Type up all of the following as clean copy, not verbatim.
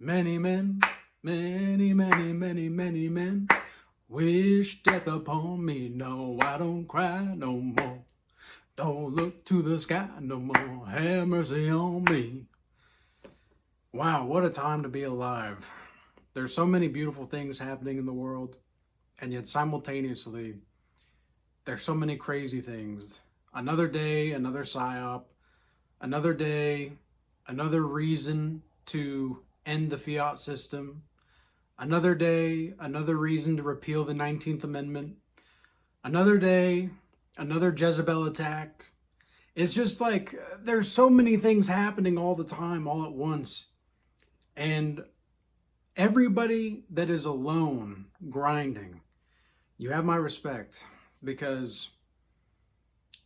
Many men, many men wish death upon me. No, I don't cry no more. Don't look to the sky no more. Have mercy on me. Wow, what a time to be alive. There's so many beautiful things happening in the world, and yet simultaneously, there's so many crazy things. Another day, another psyop, another day, another reason to end the fiat system, another day, another reason to repeal the 19th Amendment, another day, another Jezebel attack. It's just like there's so many things happening all the time, all at once. And everybody that is alone grinding, you have my respect, because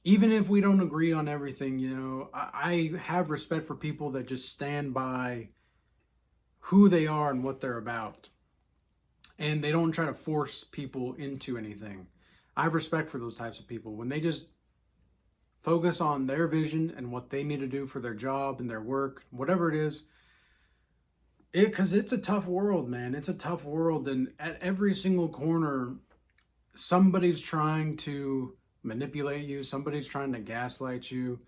even if we don't agree on everything, I have respect for people that just stand by who they are and what they're about. And they don't try to force people into anything. I have respect for those types of people. When they just focus on their vision and what they need to do for their job and their work, whatever it is, because it's a tough world, man. It's a tough world. And at every single corner, somebody's trying to manipulate you. Somebody's trying to gaslight you.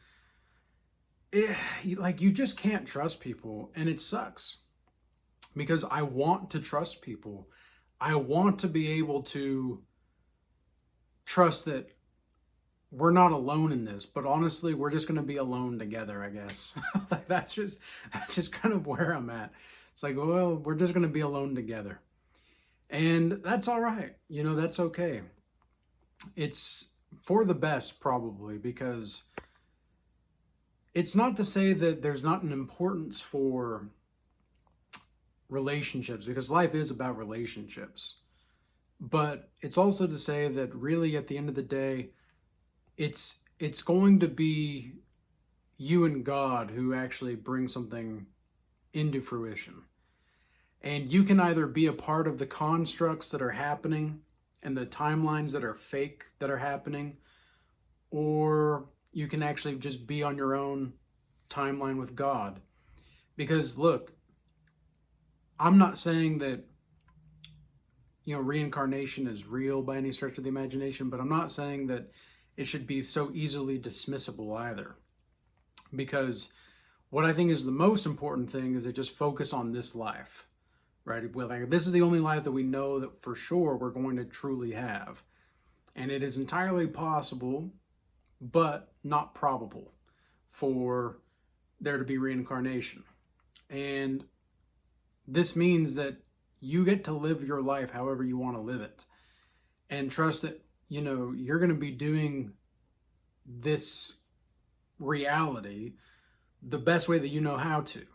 You just can't trust people. And it sucks, because I want to trust people. I want to be able to trust that we're not alone in this, but honestly, we're just going to be alone together, I guess. That's just kind of where I'm at. It's like, well, we're just going to be alone together. And that's all right. That's okay. It's for the best, probably, because it's not to say that there's not an importance for relationships, because life is about relationships. But it's also to say that really at the end of the day, it's going to be you and God who actually bring something into fruition. And you can either be a part of the constructs that are happening and the timelines that are fake that are happening, or you can actually just be on your own timeline with God. Because look, I'm not saying that reincarnation is real by any stretch of the imagination, but I'm not saying that it should be so easily dismissible either. Because what I think is the most important thing is to just focus on this life, right? Well, this is the only life that we know that for sure we're going to truly have. And it is entirely possible, but not probable, for there to be reincarnation. And this means that you get to live your life however you want to live it, and trust that, you're going to be doing this reality the best way that you know how to.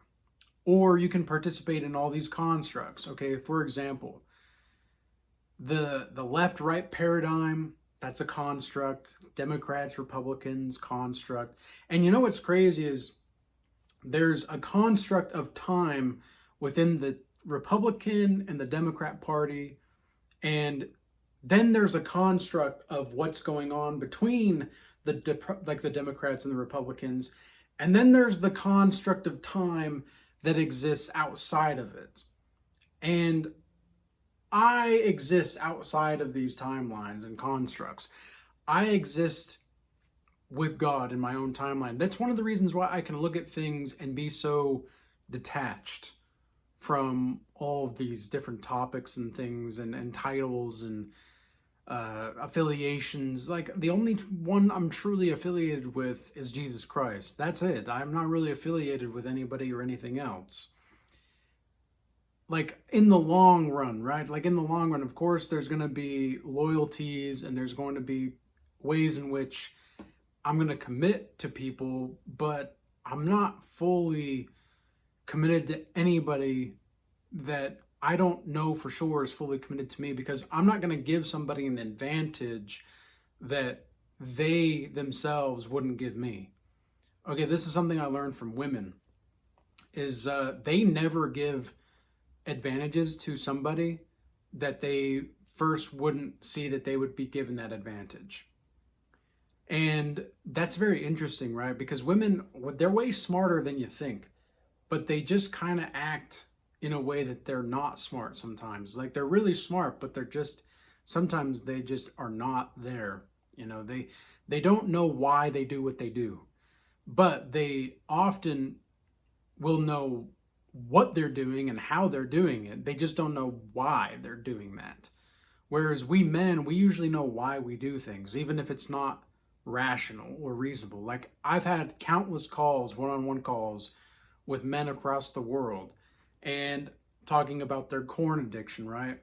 Or you can participate in all these constructs. Okay, for example, the left-right paradigm, that's a construct. Democrats, Republicans, construct. And what's crazy is there's a construct of time within the Republican and the Democrat Party, and then there's a construct of what's going on between the Democrats and the Republicans, and then there's the construct of time that exists outside of it. And I exist outside of these timelines and constructs. I exist with God in my own timeline. That's one of the reasons why I can look at things and be so detached from all of these different topics and things and titles and affiliations. Like, the only one I'm truly affiliated with is Jesus Christ. That's it. I'm not really affiliated with anybody or anything else. Like, in the long run, right? Like, in the long run, of course, there's going to be loyalties and there's going to be ways in which I'm going to commit to people, but I'm not fully committed to anybody that I don't know for sure is fully committed to me, because I'm not going to give somebody an advantage that they themselves wouldn't give me. Okay, this is something I learned from women, is they never give advantages to somebody that they first wouldn't see that they would be given that advantage. And that's very interesting, right? Because women, they're way smarter than you think, but they just kind of act in a way that they're not smart sometimes. Like they're really smart, but sometimes they just are not there. They don't know why they do what they do, but they often will know what they're doing and how they're doing it. They just don't know why they're doing that. Whereas we men, we usually know why we do things, even if it's not rational or reasonable. Like I've had countless calls, one-on-one calls with men across the world and talking about their corn addiction, right?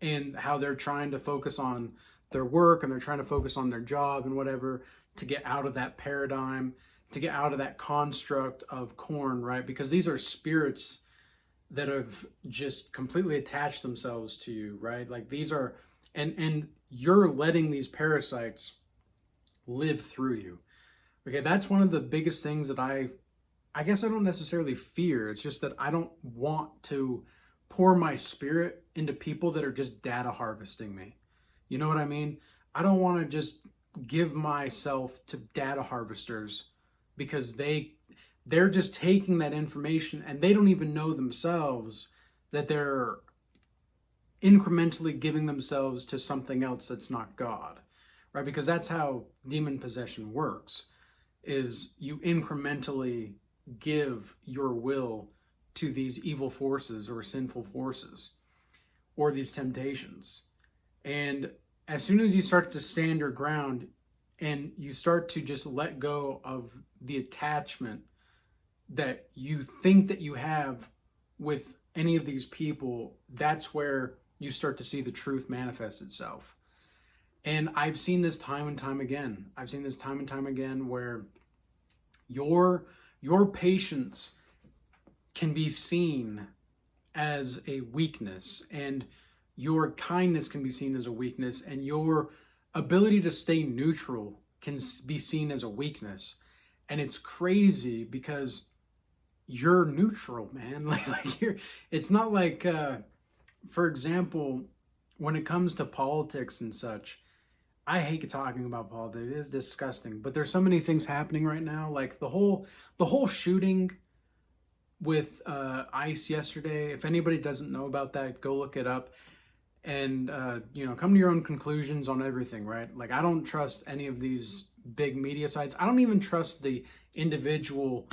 And how they're trying to focus on their work and they're trying to focus on their job and whatever to get out of that paradigm, to get out of that construct of corn, right? Because these are spirits that have just completely attached themselves to you, right? Like these are, and you're letting these parasites live through you. Okay, that's one of the biggest things that I guess I don't necessarily fear. It's just that I don't want to pour my spirit into people that are just data harvesting me. You know what I mean? I don't want to just give myself to data harvesters because they're just taking that information and they don't even know themselves that they're incrementally giving themselves to something else that's not God, right? Because that's how demon possession works, is you incrementally give your will to these evil forces or sinful forces or these temptations. And as soon as you start to stand your ground and you start to just let go of the attachment that you think that you have with any of these people, that's where you start to see the truth manifest itself. And I've seen this time and time again. I've seen this time and time again where your patience can be seen as a weakness, and your kindness can be seen as a weakness, and your ability to stay neutral can be seen as a weakness. And it's crazy because you're neutral, man. Like it's not like, for example, when it comes to politics and such, I hate talking about politics. It is disgusting, but there's so many things happening right now. Like the whole shooting with ICE yesterday. If anybody doesn't know about that, go look it up and come to your own conclusions on everything, right? Like I don't trust any of these big media sites. I don't even trust the individual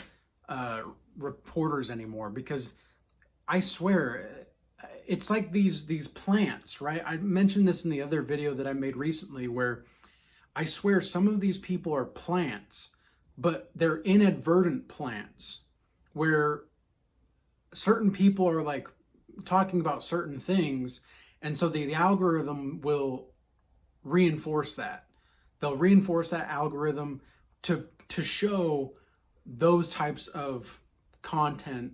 reporters anymore, because I swear it's like these plants, right? I mentioned this in the other video that I made recently, where I swear some of these people are plants, but they're inadvertent plants, where certain people are like talking about certain things, and so the algorithm will reinforce that. They'll reinforce that algorithm to show those types of content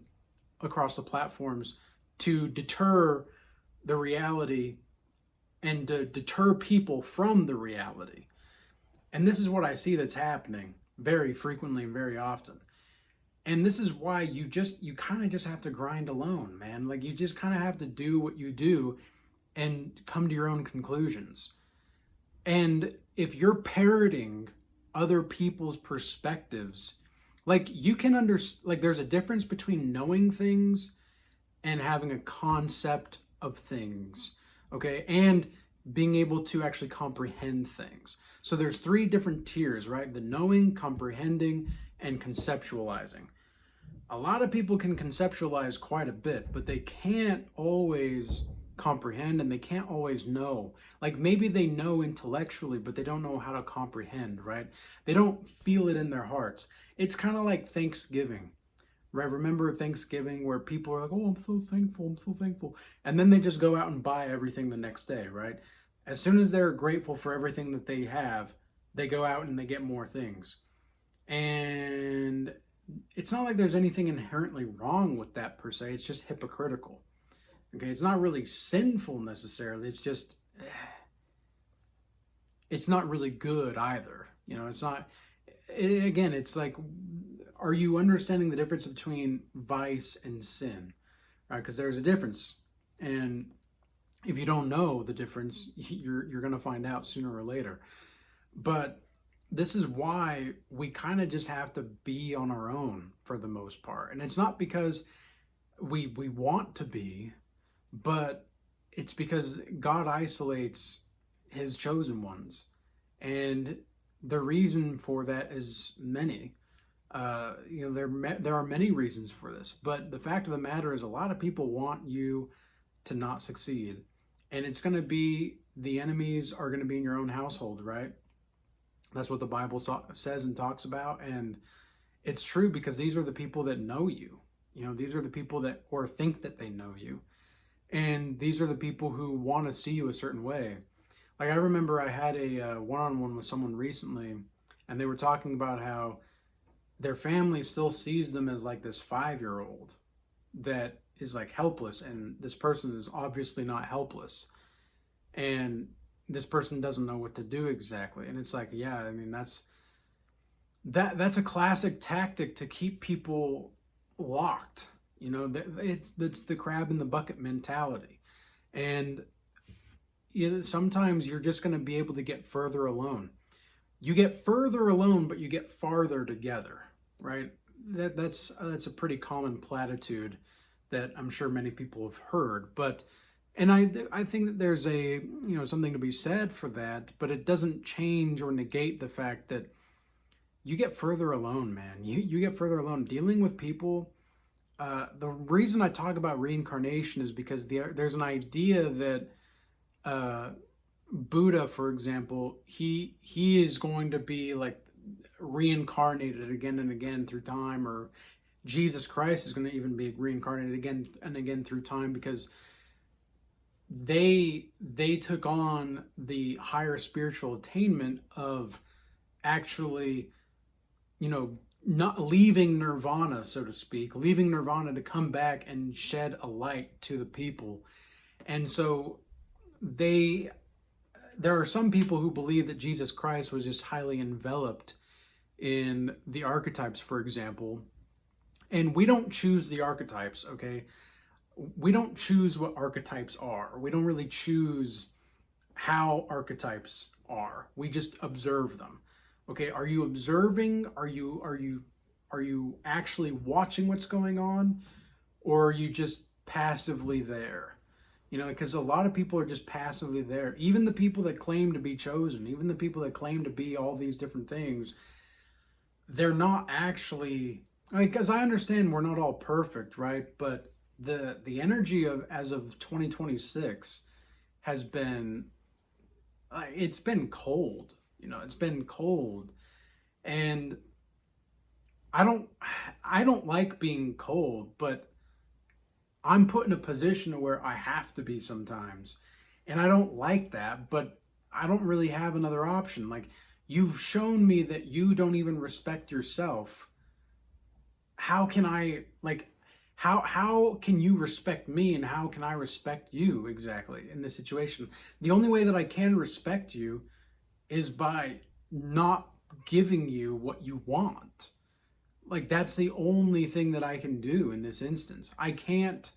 across the platforms to deter the reality and to deter people from the reality. And this is what I see that's happening very frequently and very often. And this is why you kind of just have to grind alone, man. Like you just kind of have to do what you do and come to your own conclusions. And if you're parroting other people's perspectives, like you can like there's a difference between knowing things and having a concept of things, okay? And being able to actually comprehend things. So there's 3 different tiers, right? The knowing, comprehending, and conceptualizing. A lot of people can conceptualize quite a bit, but they can't always comprehend, and they can't always know. Like maybe they know intellectually, but they don't know how to comprehend, right? They don't feel it in their hearts. It's kind of like Thanksgiving, right? Remember Thanksgiving, where people are like, oh, I'm so thankful, I'm so thankful. And then they just go out and buy everything the next day, right? As soon as they're grateful for everything that they have, they go out and they get more things. And it's not like there's anything inherently wrong with that per se. It's just hypocritical. Okay, it's not really sinful necessarily. It's just, it's not really good either. It's not, again, it's like, are you understanding the difference between vice and sin? Right? Because there's a difference. And if you don't know the difference, you're going to find out sooner or later. But this is why we kind of just have to be on our own for the most part. And it's not because we want to be, but it's because God isolates his chosen ones. And the reason for that is many. There are many reasons for this, but the fact of the matter is a lot of people want you to not succeed. And it's going to be, the enemies are going to be in your own household, right? That's what the Bible says and talks about. And it's true, because these are the people that know you. These are the people that, or think that they know you. And these are the people who want to see you a certain way. Like, I remember I had a one-on-one with someone recently, and they were talking about how their family still sees them as like this 5-year-old that is like helpless, and this person is obviously not helpless, and this person doesn't know what to do exactly. And it's like, yeah, I mean, that's a classic tactic to keep people locked. It's the crab in the bucket mentality. And sometimes you're just going to be able to get further alone. You get further alone, but you get farther together, right? That's a pretty common platitude that I'm sure many people have heard. But and I think that there's something to be said for that, but it doesn't change or negate the fact that you get further alone, man. You get further alone dealing with people. The reason I talk about reincarnation is because there's an idea that Buddha, for example, he is going to be like reincarnated again and again through time, or Jesus Christ is going to even be reincarnated again and again through time, because they took on the higher spiritual attainment of actually, not leaving nirvana, so to speak, leaving nirvana to come back and shed a light to the people. And so there are some people who believe that Jesus Christ was just highly enveloped in the archetypes, for example. And we don't choose the archetypes, okay? We don't choose what archetypes are. We don't really choose how archetypes are. We just observe them. Okay, are you observing? Are you actually watching what's going on? Or are you just passively there? Because a lot of people are just passively there. Even the people that claim to be chosen, even the people that claim to be all these different things, they're not actually, because I understand we're not all perfect, right? But the energy of as of 2026 has been, it's been cold. It's been cold, and I don't like being cold, but I'm put in a position where I have to be sometimes, and I don't like that, but I don't really have another option. Like, you've shown me that you don't even respect yourself. How can I, how can you respect me, and how can I respect you exactly in this situation? The only way that I can respect you is by not giving you what you want. Like, that's the only thing that I can do in this instance. I can't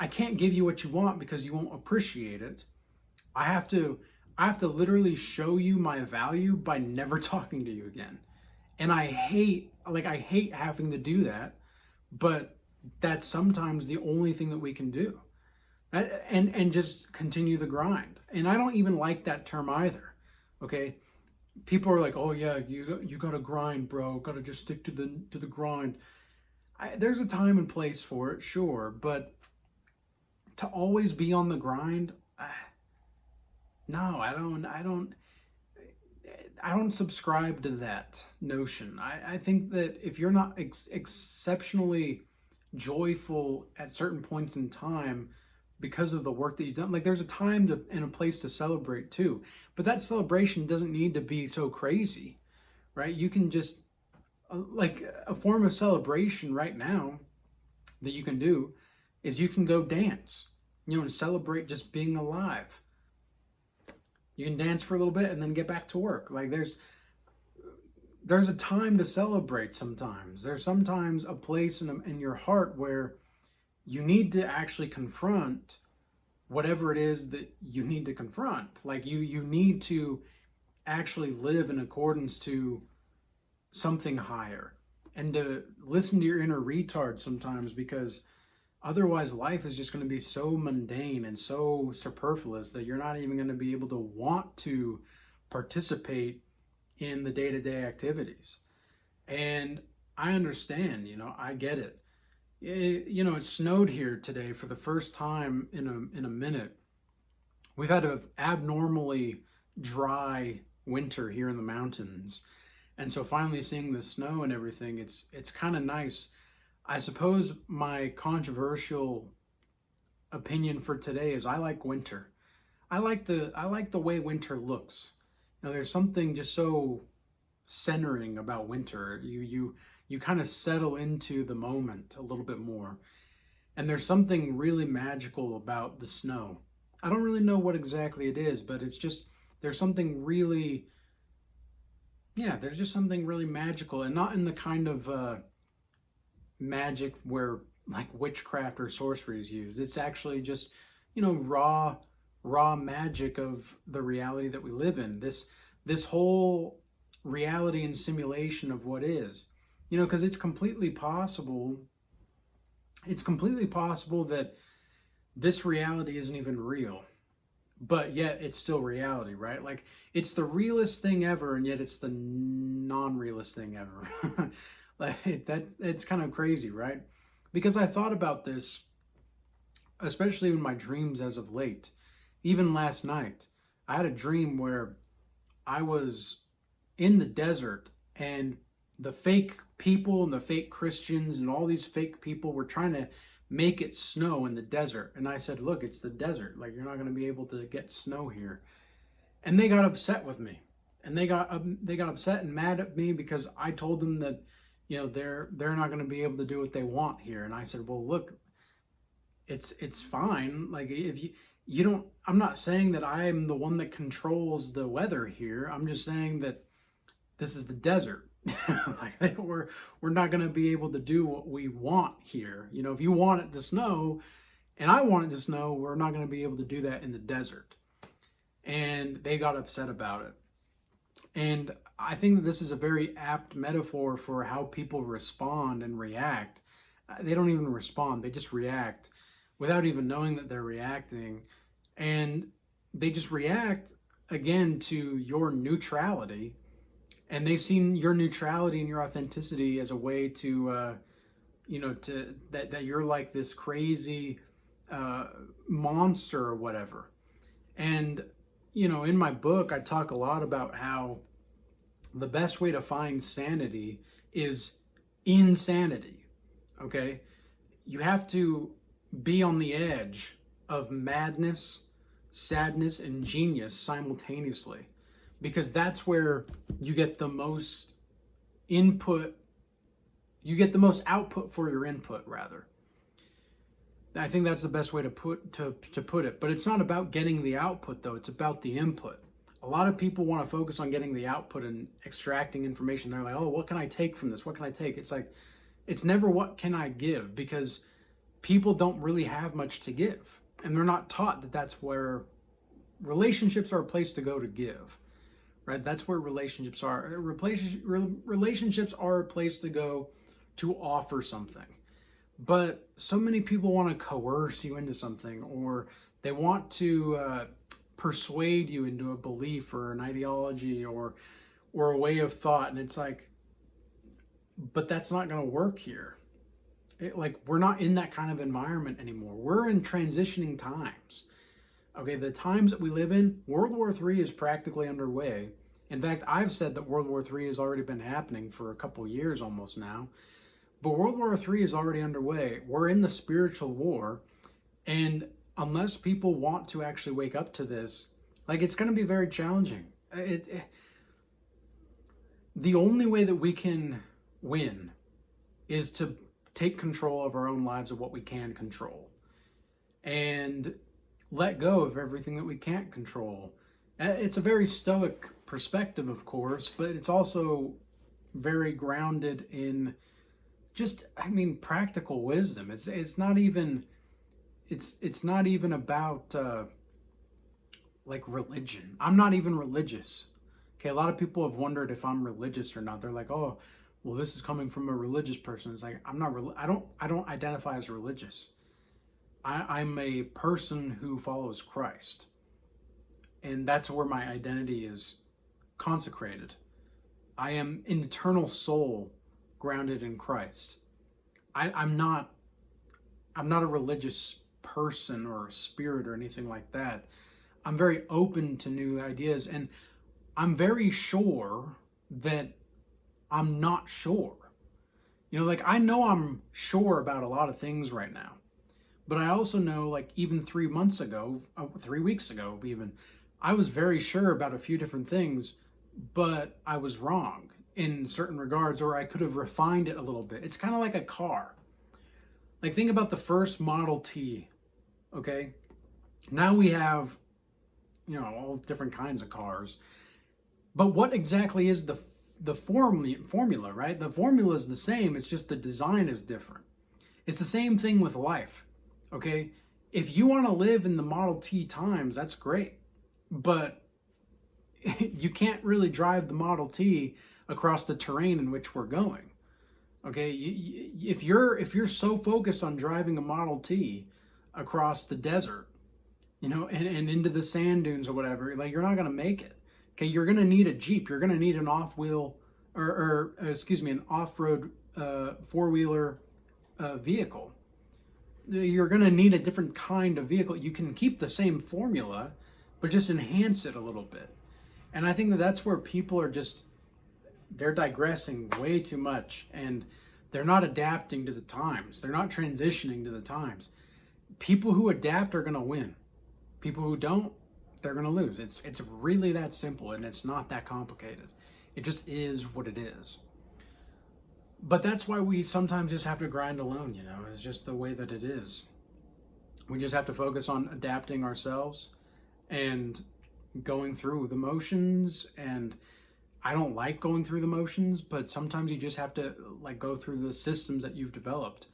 give you what you want because you won't appreciate it. I have to literally show you my value by never talking to you again. And I hate having to do that, but that's sometimes the only thing that we can do. And just continue the grind. And I don't even like that term either. Okay, people are like, "Oh yeah, you gotta grind, bro. Gotta just stick to the grind." There's a time and place for it, sure, but to always be on the grind, no, I don't subscribe to that notion. I think that if you're not exceptionally joyful at certain points in time because of the work that you've done, like, there's a time and a place to celebrate too, but that celebration doesn't need to be so crazy, right? You can just, like, a form of celebration right now that you can do is you can go dance, and celebrate just being alive. You can dance for a little bit and then get back to work. Like, there's a time to celebrate sometimes. There's sometimes a place in your heart where you need to actually confront whatever it is that you need to confront. Like, you need to actually live in accordance to something higher, and to listen to your inner retard sometimes, because Otherwise, life is just going to be so mundane and so superfluous that you're not even going to be able to want to participate in the day-to-day activities. And I understand, I get it. It snowed here today for the first time in a minute. We've had an abnormally dry winter here in the mountains. And so finally seeing the snow and everything, it's kind of nice. I suppose my controversial opinion for today is I like winter. I like the way winter looks. There's something just so centering about winter. You kind of settle into the moment a little bit more. And there's something really magical about the snow. I don't really know what exactly it is, but it's just there's something really there's just something really magical, and not in the kind of magic where like witchcraft or sorcery is used. It's actually just, raw magic of the reality that we live in. This whole reality and simulation of what is. Because it's completely possible that this reality isn't even real, but yet it's still reality, right? Like it's the realest thing ever, and yet it's the non-realest thing ever. Like that, it's kind of crazy, right? Because I thought about this, especially in my dreams as of late. Even last night, I had a dream where I was in the desert, and the fake people and the fake Christians and all these fake people were trying to make it snow in the desert. And I said, look, it's the desert. Like, you're not going to be able to get snow here. And they got upset with me. And they got upset and mad at me because I told them that, they're not going to be able to do what they want here. And I said, well, look, it's fine. Like, if you don't, I'm not saying that I'm the one that controls the weather here. I'm just saying that this is the desert. Like we're not going to be able to do what we want here. If you want it to snow and I want it to snow, we're not going to be able to do that in the desert. And they got upset about it. And I think that this is a very apt metaphor for how people respond and react. They don't even respond, they just react without even knowing that they're reacting. And they just react again to your neutrality. And they've seen your neutrality and your authenticity as a way to, that you're like this crazy monster or whatever. And, in my book, I talk a lot about how the best way to find sanity is insanity, okay? You have to be on the edge of madness, sadness, and genius simultaneously. Because that's where you get the most output for your input, rather. I think that's the best way to put it. But it's not about getting the output, though. It's about the input. A lot of people want to focus on getting the output and extracting information. They're like, oh, what can I take from this? What can I take? It's like, it's never what can I give, because people don't really have much to give. And they're not taught that that's where relationships are a place to go to give. Right? That's where relationships are. Relationships are a place to go to offer something. But so many people want to coerce you into something, or they want to persuade you into a belief or an ideology or a way of thought. And it's like, but that's not going to work here. We're not in that kind of environment anymore. We're in transitioning times. Okay, the times that we live in, World War III is practically underway. In fact, I've said that World War III has already been happening for a couple years almost now. But World War III is already underway. We're in the spiritual war. And unless people want to actually wake up to this, it's going to be very challenging. The only way that we can win is to take control of our own lives, of what we can control. And let go of everything that we can't control. It's a very stoic perspective, of course, but it's also very grounded in just, practical wisdom. It's not even about religion. I'm not even religious. Okay, a lot of people have wondered if I'm religious or not. They're like, oh, well, this is coming from a religious person. It's like, I'm not. I don't identify as religious. I'm a person who follows Christ. And that's where my identity is consecrated. I am an eternal soul grounded in Christ. I'm not a religious person or a spirit or anything like that. I'm very open to new ideas, and I'm very sure that I'm not sure. Like I know I'm sure about a lot of things right now, but I also know, like, even 3 weeks ago even, I was very sure about a few different things, but I was wrong in certain regards, or I could have refined it a little bit. It's kind of like a car. Like, think about the first Model T, okay? Now we have, all different kinds of cars. But what exactly is the formula, right? The formula is the same, it's just the design is different. It's the same thing with life, okay? If you want to live in the Model T times, that's great. But you can't really drive the Model T across the terrain in which we're going. Okay, if you're so focused on driving a Model T across the desert, and into the sand dunes or whatever, like, you're not going to make it. Okay, you're going to need a Jeep. You're going to need an off-wheel, an off-road four-wheeler vehicle. You're going to need a different kind of vehicle. You can keep the same formula, but just enhance it a little bit. And I think that's where people are they're digressing way too much, and they're not adapting to the times. They're not transitioning to the times. People who adapt are going to win. People who don't, they're going to lose. It's really that simple, and it's not that complicated. It just is what it is. But that's why we sometimes just have to grind alone, It's just the way that it is. We just have to focus on adapting ourselves and going through the motions. And I don't like going through the motions, but sometimes you just have to, like, go through the systems that you've developed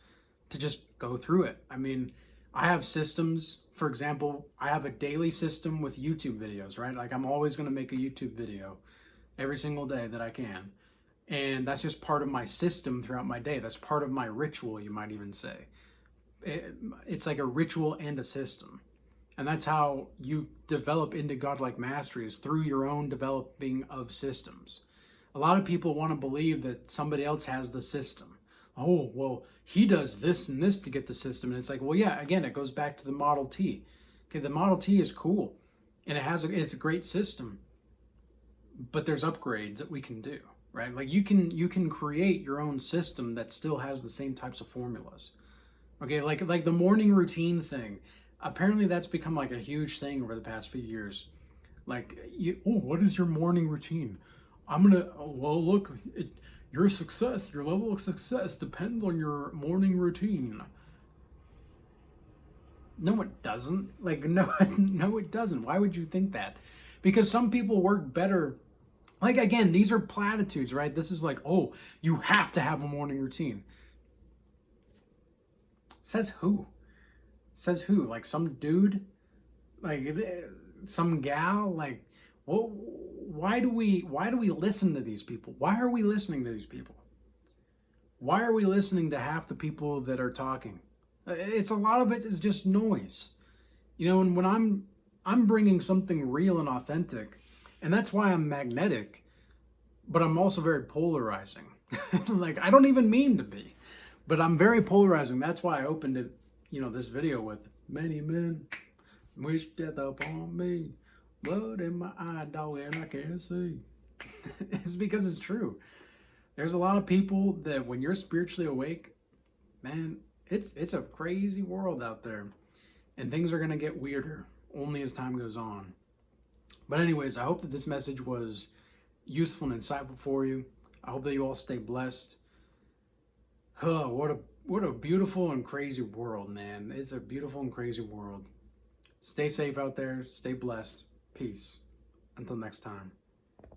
to just go through it. I mean, I have systems. For example, I have a daily system with YouTube videos, right? Like, I'm always going to make a YouTube video every single day that I can. And that's just part of my system throughout my day. That's part of my ritual, you might even say. It's like a ritual and a system. And that's how you develop into godlike mastery, is through your own developing of systems. A lot of people want to believe that somebody else has the system. Oh, well, he does this and this to get the system. And it's like, well, yeah, again, it goes back to the Model T. Okay, the Model T is cool, and it's a great system, but there's upgrades that we can do, right? Like, you can create your own system that still has the same types of formulas. Okay, like the morning routine thing. Apparently that's become like a huge thing over the past few years. Like, what is your morning routine? Look, your success, your level of success depends on your morning routine. No, it doesn't. Like, no, no, it doesn't. Why would you think that? Because some people work better. Like, again, these are platitudes, right? This is like, oh, you have to have a morning routine. Says who? Says who? Like, some dude? Like, some gal? Like, well, why do we listen to these people? Why are we listening to these people? Why are we listening to half the people that are talking? It's a lot of it is just noise. And when I'm bringing something real and authentic, and that's why I'm magnetic, but I'm also very polarizing. Like, I don't even mean to be, but I'm very polarizing. That's why I opened it, this video with many men wish death upon me. Blood in my eye, dog, and I can't see. It's because it's true. There's a lot of people that when you're spiritually awake, man, it's a crazy world out there. And things are going to get weirder only as time goes on. But anyways, I hope that this message was useful and insightful for you. I hope that you all stay blessed. Oh, what a beautiful and crazy world, man. It's a beautiful and crazy world. Stay safe out there. Stay blessed. Peace. Until next time.